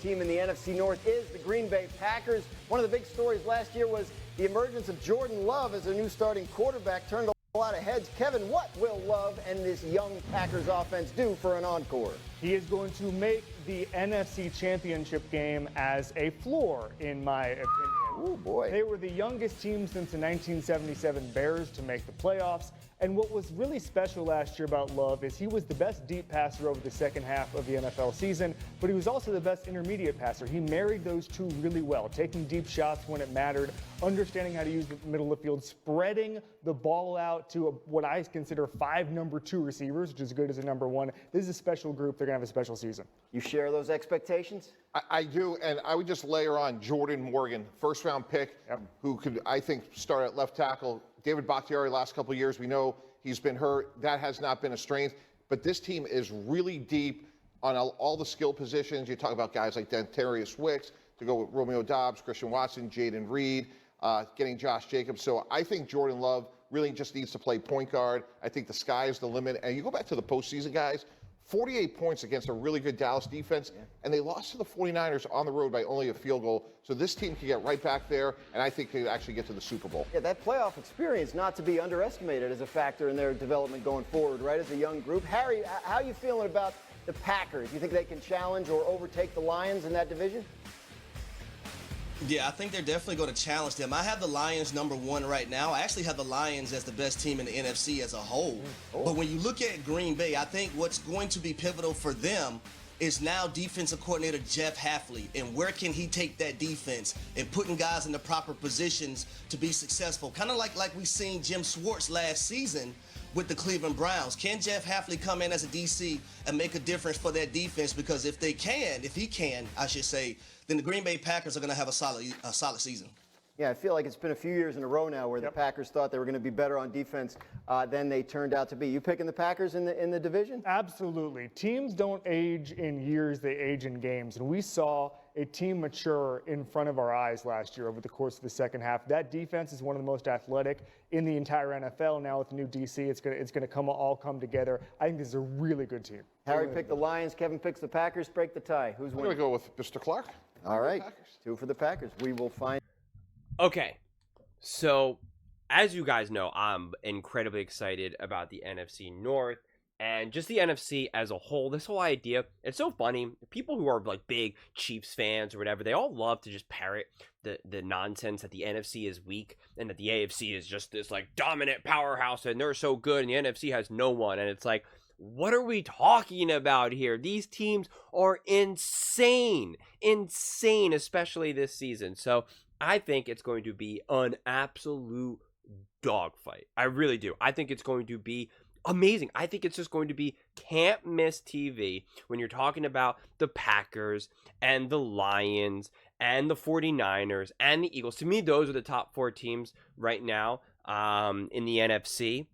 team in the NFC North is the Green Bay Packers. One of the big stories last year was the emergence of Jordan Love as their new starting quarterback. Turned a lot of heads. Kevin, what will Love and this young Packers offense do for an encore? He is going to make the NFC Championship game as a floor, in my opinion. Oh, boy. They were the youngest team since the 1977 Bears to make the playoffs. And what was really special last year about Love is he was the best deep passer over the second half of the NFL season, but he was also the best intermediate passer. He married those two really well, taking deep shots when it mattered, understanding how to use the middle of the field, spreading the ball out to what I consider 5 number 2 receivers, which is as good as a number 1. This is a special group. They're going to have a special season. You share those expectations? I do, and I would just layer on Jordan Morgan, first-round pick, who could, I think, start at left tackle. David Bakhtiari, last couple of years, we know he's been hurt. That has not been a strength. But this team is really deep on all the skill positions. You talk about guys like Dentarius Wicks, to go with Romeo Doubs, Christian Watson, Jaden Reed, getting Josh Jacobs. So I think Jordan Love really just needs to play point guard. I think the sky is the limit. And you go back to the postseason, guys, 48 points against a really good Dallas defense, and they lost to the 49ers on the road by only a field goal. So this team can get right back there, and I think they actually get to the Super Bowl. Yeah, that playoff experience not to be underestimated as a factor in their development going forward, right, as a young group. Harry, how are you feeling about the Packers? You think they can challenge or overtake the Lions in that division? Yeah, I think they're definitely going to challenge them. I have the Lions number 1 right now. I actually have the Lions as the best team in the NFC as a whole. But when you look at Green Bay, I think what's going to be pivotal for them is now defensive coordinator Jeff Hafley, and where can he take that defense and putting guys in the proper positions to be successful. Kind of like we seen Jim Schwartz last season with the Cleveland Browns. Can Jeff Hafley come in as a DC and make a difference for that defense? Because if he can, I should say, then the Green Bay Packers are going to have a solid season. Yeah, I feel like it's been a few years in a row now where the Packers thought they were going to be better on defense than they turned out to be. You picking the Packers in the division? Absolutely. Teams don't age in years, they age in games. And we saw a team mature in front of our eyes last year over the course of the second half. That defense is one of the most athletic in the entire NFL. Now with the new DC, it's going to all come together. I think this is a really good team. Harry picked the Lions. Kevin picks the Packers. Break the tie. Who's winning? I'm going to go with Mr. Clark. All right. 2 for the Packers. We will find. Okay, so as you guys know, I'm incredibly excited about the NFC North and just the NFC as a whole. This whole idea, it's so funny. People who are like big Chiefs fans or whatever, they all love to just parrot the nonsense that the NFC is weak and that the AFC is just this like dominant powerhouse and they're so good and the NFC has no one. And it's like, what are we talking about here? These teams are insane, especially this season. So I think it's going to be an absolute dogfight. I really do. I think it's going to be amazing. I think it's just going to be can't miss TV when you're talking about the Packers and the Lions and the 49ers and the Eagles. To me, those are the top 4 teams right now in the NFC.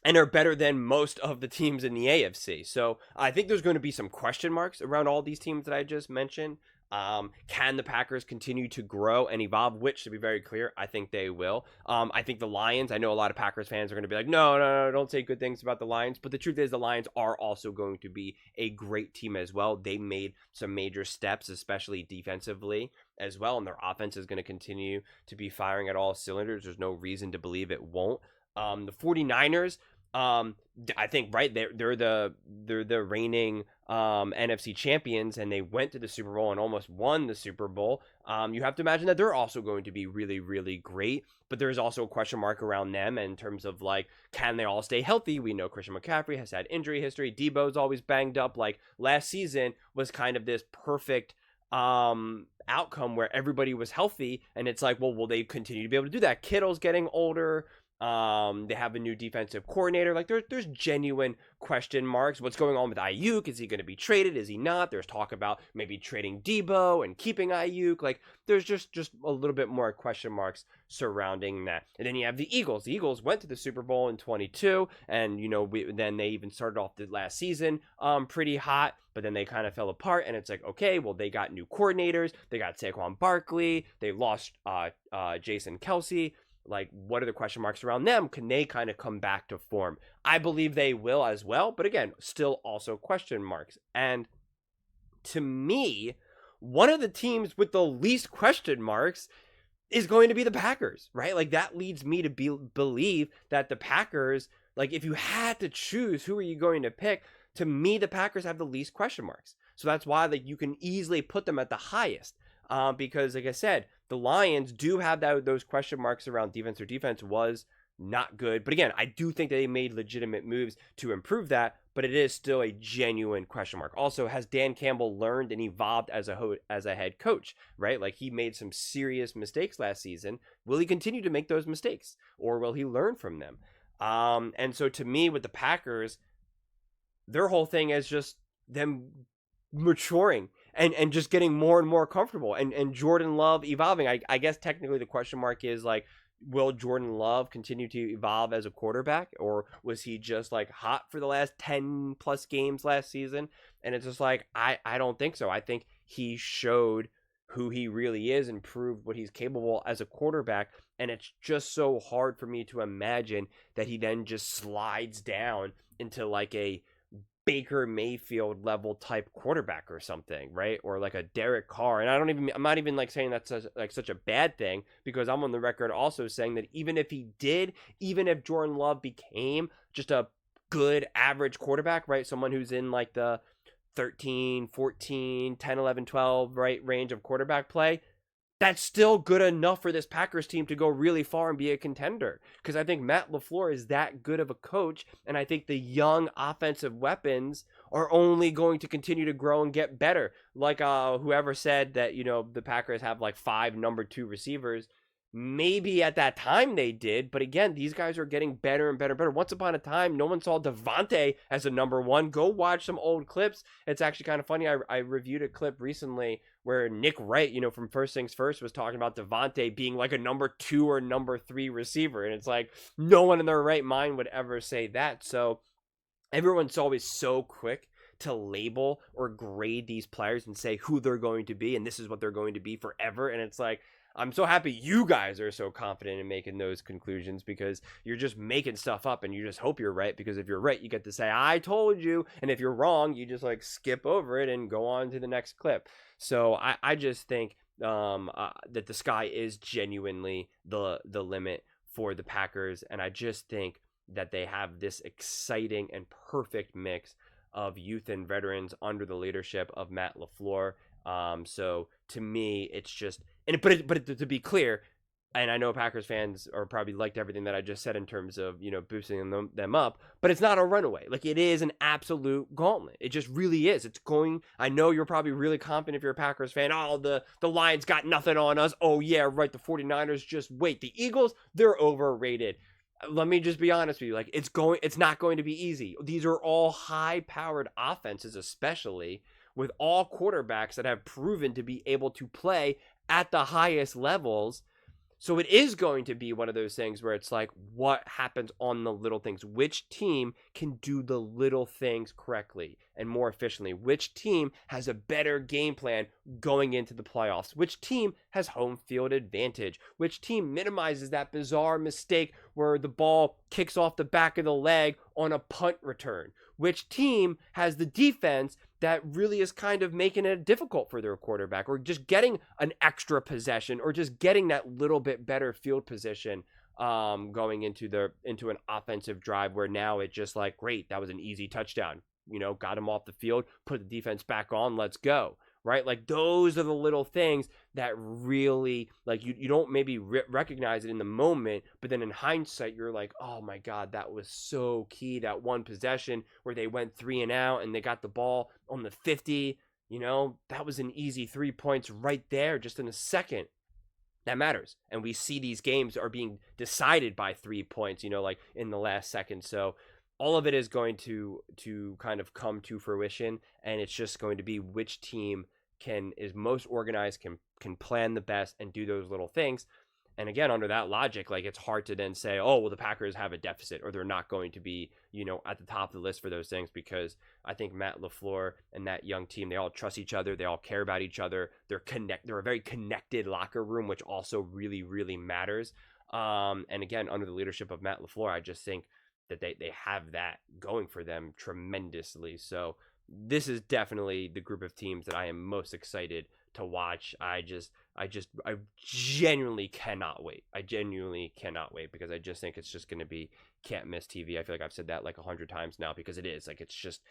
And are better than most of the teams in the AFC. So I think there's going to be some question marks around all these teams that I just mentioned. Can the Packers continue to grow and evolve? Which, to be very clear, I think they will. I think the Lions, I know a lot of Packers fans are going to be like, no, don't say good things about the Lions. But the truth is the Lions are also going to be a great team as well. They made some major steps, especially defensively as well. And their offense is going to continue to be firing at all cylinders. There's no reason to believe it won't. The 49ers, I think, right, they're the reigning NFC champions, and they went to the Super Bowl and almost won the Super Bowl. You have to imagine that they're also going to be really, really great, but there's also a question mark around them in terms of, like, can they all stay healthy? We know Christian McCaffrey has had injury history. Debo's always banged up. Like, last season was kind of this perfect outcome where everybody was healthy, and it's like, well, will they continue to be able to do that? Kittle's getting older. They have a new defensive coordinator. Like, there's genuine question marks. What's going on with Ayuk? Is he going to be traded? Is he not? There's talk about maybe trading Debo and keeping Ayuk. Like, there's just a little bit more question marks surrounding that. And then you have the Eagles. The Eagles went to the Super Bowl in 22, and then they even started off the last season pretty hot, but then they kind of fell apart. And it's like, okay, well, they got new coordinators. They got Saquon Barkley. They lost Jason Kelsey. Like, what are the question marks around them? Can they kind of come back to form? I believe they will as well. But again, still also question marks. And to me, one of the teams with the least question marks is going to be the Packers, right? Like that leads me to believe that the Packers, like if you had to choose who are you going to pick, to me the Packers have the least question marks. So that's why like you can easily put them at the highest. Because like I said, the Lions do have those question marks around defense. Their defense was not good. But again, I do think that they made legitimate moves to improve that, but it is still a genuine question mark. Also, has Dan Campbell learned and evolved as a head coach, right? Like he made some serious mistakes last season. Will he continue to make those mistakes or will he learn from them? And so to me with the Packers, their whole thing is just them maturing and just getting more and more comfortable and Jordan Love evolving. I guess technically the question mark is like, will Jordan Love continue to evolve as a quarterback, or was he just like hot for the last 10 plus games last season? And it's just like, I don't think so. I think he showed who he really is and proved what he's capable as a quarterback. And it's just so hard for me to imagine that he then just slides down into like a Baker Mayfield level type quarterback or something, right? Or like a Derek Carr. And I'm not even like saying that's such a bad thing, because I'm on the record also saying that even if Jordan Love became just a good average quarterback, right? Someone who's in like the 13, 14, 10, 11, 12, right, range of quarterback play, that's still good enough for this Packers team to go really far and be a contender. Because I think Matt LaFleur is that good of a coach, and I think the young offensive weapons are only going to continue to grow and get better. Like whoever said that, the Packers have like 5 number 2 receivers. Maybe at that time they did, but again, these guys are getting better and better and better. Once upon a time, no one saw Devontae as a number 1. Go watch some old clips. It's actually kind of funny. I reviewed a clip recently where Nick Wright, from First Things First, was talking about Devontae being like a number 2 or number 3 receiver. And it's like, no one in their right mind would ever say that. So everyone's always so quick to label or grade these players and say who they're going to be, and this is what they're going to be forever. And it's like, I'm so happy you guys are so confident in making those conclusions, because you're just making stuff up and you just hope you're right, because if you're right, you get to say, I told you. And if you're wrong, you just like skip over it and go on to the next clip. So I just think that the sky is genuinely the limit for the Packers. And I just think that they have this exciting and perfect mix of youth and veterans under the leadership of Matt LaFleur. So to me, it's just, but to be clear, and I know Packers fans are probably liked everything that I just said in terms of, boosting them up, but it's not a runaway. Like, it is an absolute gauntlet. It just really is. I know you're probably really confident if you're a Packers fan. Oh, the Lions got nothing on us. Oh yeah, right. The 49ers, just wait. The Eagles, they're overrated. Let me just be honest with you. Like, it's not going to be easy. These are all high-powered offenses, especially with all quarterbacks that have proven to be able to play at the highest levels. So it is going to be one of those things where it's like, what happens on the little things? Which team can do the little things correctly and more efficiently? Which team has a better game plan going into the playoffs? Which team has home field advantage? Which team minimizes that bizarre mistake where the ball kicks off the back of the leg on a punt return? Which team has the defense that really is kind of making it difficult for their quarterback, or just getting an extra possession, or just getting that little bit better field position going into an offensive drive where now it's just like, great, that was an easy touchdown. Got him off the field, put the defense back on, let's go. Right? Like, those are the little things that really, like, you don't maybe recognize it in the moment, but then in hindsight, you're like, oh my God, that was so key. That one possession where they went 3 and out and they got the ball on the 50, that was an easy 3 points right there, just in a second. That matters. And we see these games are being decided by 3 points, like in the last second. So all of it is going to kind of come to fruition, and it's just going to be which team is most organized, can plan the best, and do those little things. And again, under that logic, like, it's hard to then say, oh, well, the Packers have a deficit, or they're not going to be, at the top of the list for those things, because I think Matt LaFleur and that young team, they all trust each other, they all care about each other, they're a very connected locker room, which also really, really matters. And again, under the leadership of Matt LaFleur, I just think that they have that going for them tremendously. So this is definitely the group of teams that I am most excited to watch. I genuinely cannot wait. I genuinely cannot wait because I just think it's just going to be can't miss TV. I feel like I've said that like 100 times now because it is. Like, it's just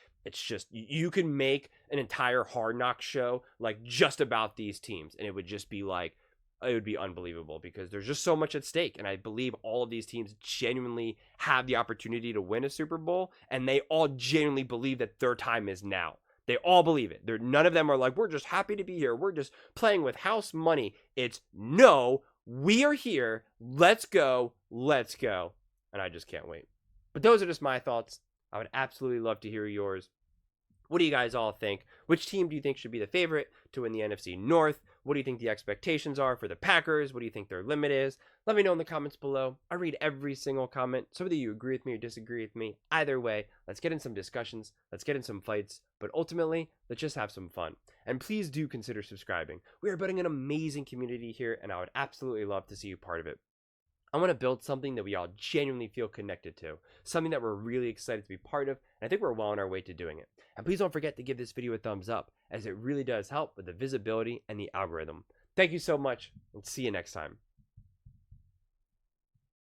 you can make an entire Hard Knocks show like just about these teams, and it would just be like, it would be unbelievable because there's just so much at stake. And I believe all of these teams genuinely have the opportunity to win a Super Bowl, and they all genuinely believe that their time is now. They all believe it. None of them are like, we're just happy to be here. We're just playing with house money. It's no, we are here. Let's go. Let's go. And I just can't wait. But those are just my thoughts. I would absolutely love to hear yours. What do you guys all think? Which team do you think should be the favorite to win the NFC North? What do you think the expectations are for the Packers? What do you think their limit is? Let me know in the comments below. I read every single comment, so whether you agree with me or disagree with me, either way, let's get in some discussions, let's get in some fights, but ultimately, let's just have some fun. And please do consider subscribing. We are building an amazing community here, and I would absolutely love to see you part of it. I want to build something that we all genuinely feel connected to, something that we're really excited to be part of, and I think we're well on our way to doing it. And please don't forget to give this video a thumbs up, as it really does help with the visibility and the algorithm. Thank you so much, and see you next time.